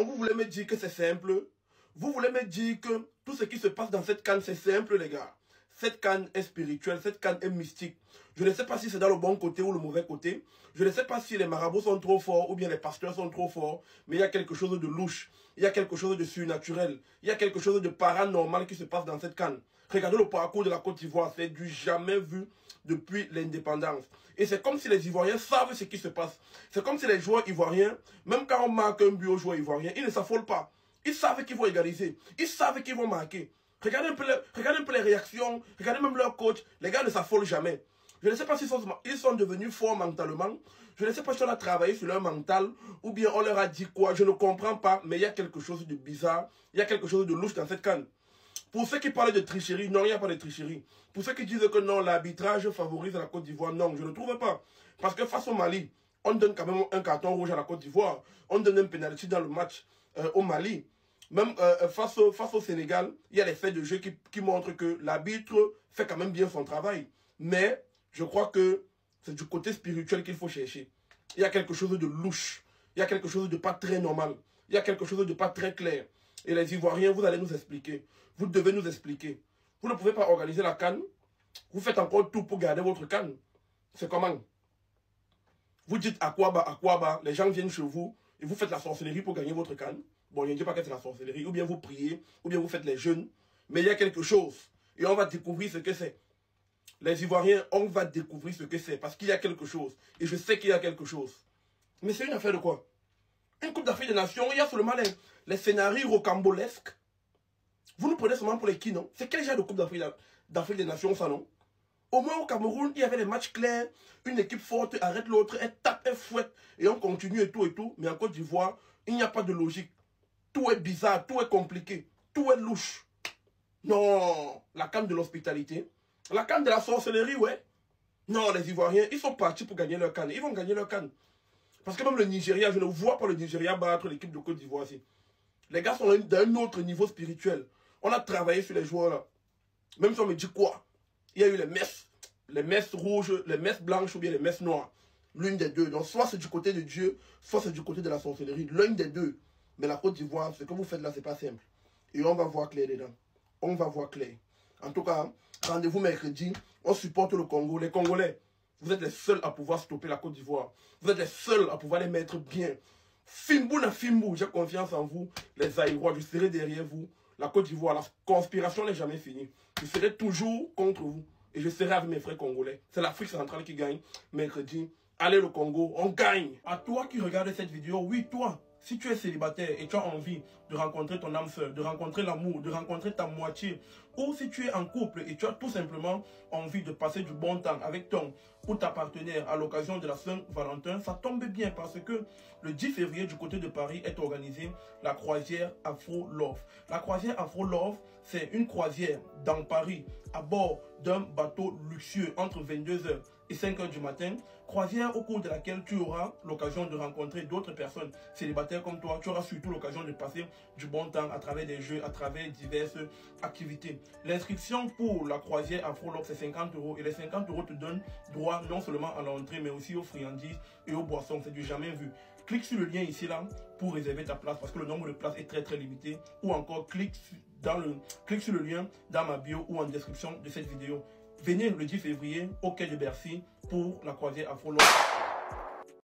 vous voulez me dire que c'est simple? Vous voulez me dire que tout ce qui se passe dans cette CAN, c'est simple, les gars? Cette CAN est spirituelle, cette CAN est mystique. Je ne sais pas si c'est dans le bon côté ou le mauvais côté. Je ne sais pas si les marabouts sont trop forts ou bien les pasteurs sont trop forts. Mais il y a quelque chose de louche. Il y a quelque chose de surnaturel. Il y a quelque chose de paranormal qui se passe dans cette CAN. Regardez le parcours de la Côte d'Ivoire. C'est du jamais vu depuis l'indépendance. Et c'est comme si les Ivoiriens savent ce qui se passe. C'est comme si les joueurs ivoiriens, même quand on marque un but aux joueurs ivoiriens, ils ne s'affolent pas. Ils savent qu'ils vont égaliser. Ils savent qu'ils vont marquer. Regardez un peu les réactions. Regardez même leur coach. Les gars ne s'affolent jamais. Je ne sais pas s'ils sont devenus forts mentalement. Je ne sais pas si on a travaillé sur leur mental. Ou bien on leur a dit quoi. Je ne comprends pas. Mais il y a quelque chose de bizarre. Il y a quelque chose de louche dans cette CAN. Pour ceux qui parlent de tricherie, non, il n'y a pas de tricherie. Pour ceux qui disent que non, l'arbitrage favorise la Côte d'Ivoire, non, je ne trouve pas. Parce que face au Mali, on donne quand même un carton rouge à la Côte d'Ivoire. On donne un pénalty dans le match au Mali. Même face au Sénégal, il y a les faits de jeu qui montrent que l'arbitre fait quand même bien son travail. Mais je crois que c'est du côté spirituel qu'il faut chercher. Il y a quelque chose de louche. Il y a quelque chose de pas très normal. Il y a quelque chose de pas très clair. Et les Ivoiriens, vous allez nous expliquer. Vous devez nous expliquer. Vous ne pouvez pas organiser la CAN. Vous faites encore tout pour garder votre CAN. C'est comment? Vous dites à quoi bas, les gens viennent chez vous et vous faites la sorcellerie pour gagner votre CAN. Bon, je ne dis pas que c'est la sorcellerie. Ou bien vous priez, ou bien vous faites les jeûnes. Mais il y a quelque chose. Et on va découvrir ce que c'est. Les Ivoiriens, on va découvrir ce que c'est. Parce qu'il y a quelque chose. Et je sais qu'il y a quelque chose. Mais c'est une affaire de quoi? Une Coupe d'Afrique des Nations, il y a seulement les scénarios rocambolesques. Vous nous prenez seulement pour les qui, non? C'est quel genre de Coupe d'Afrique des Nations, ça, non? Au moins au Cameroun, il y avait des matchs clairs. Une équipe forte arrête l'autre, elle tape, elle fouette. Et on continue et tout et tout. Mais en Côte d'Ivoire, il n'y a pas de logique. Tout est bizarre, tout est compliqué, tout est louche. Non, la CAN de l'hospitalité, la CAN de la sorcellerie, ouais. Non, les Ivoiriens, ils sont partis pour gagner leur CAN. Ils vont gagner leur CAN. Parce que même le Nigeria, je ne vois pas le Nigeria battre l'équipe de Côte d'Ivoire ici. Les gars sont d'un autre niveau spirituel. On a travaillé sur les joueurs là. Même si on me dit quoi? Il y a eu les messes rouges, les messes blanches ou bien les messes noires. L'une des deux. Donc soit c'est du côté de Dieu, soit c'est du côté de la sorcellerie. L'une des deux. Mais la Côte d'Ivoire, ce que vous faites là, c'est pas simple. Et on va voir clair dedans. On va voir clair. En tout cas, rendez-vous mercredi. On supporte le Congo. Les Congolais, vous êtes les seuls à pouvoir stopper la Côte d'Ivoire. Vous êtes les seuls à pouvoir les mettre bien. Fimbou na Fimbou, j'ai confiance en vous. Les Aïrois, je serai derrière vous. La Côte d'Ivoire, la conspiration n'est jamais finie. Je serai toujours contre vous. Et je serai avec mes frères congolais. C'est l'Afrique centrale qui gagne mercredi. Allez le Congo, on gagne. À toi qui regardes cette vidéo, oui toi. Si tu es célibataire et tu as envie de rencontrer ton âme sœur, de rencontrer l'amour, de rencontrer ta moitié, ou si tu es en couple et tu as tout simplement envie de passer du bon temps avec ton ou ta partenaire à l'occasion de la Saint-Valentin, ça tombe bien parce que le 10 février du côté de Paris est organisée la croisière Afro Love. La croisière Afro Love, c'est une croisière dans Paris à bord d'un bateau luxueux entre 22h et 5h du matin. Croisière au cours de laquelle tu auras l'occasion de rencontrer d'autres personnes célibataires comme toi. Tu auras surtout l'occasion de passer du bon temps à travers des jeux, à travers diverses activités. L'inscription pour la croisière Afro Love, c'est 50 € et les 50 € te donnent droit non seulement à l'entrée mais aussi aux friandises et aux boissons. C'est du jamais vu. Clique sur le lien ici là pour réserver ta place parce que le nombre de places est très limité, ou encore clique sur le lien dans ma bio ou en description de cette vidéo. Venez le 10 février au quai de Bercy pour la croisière Afro Love.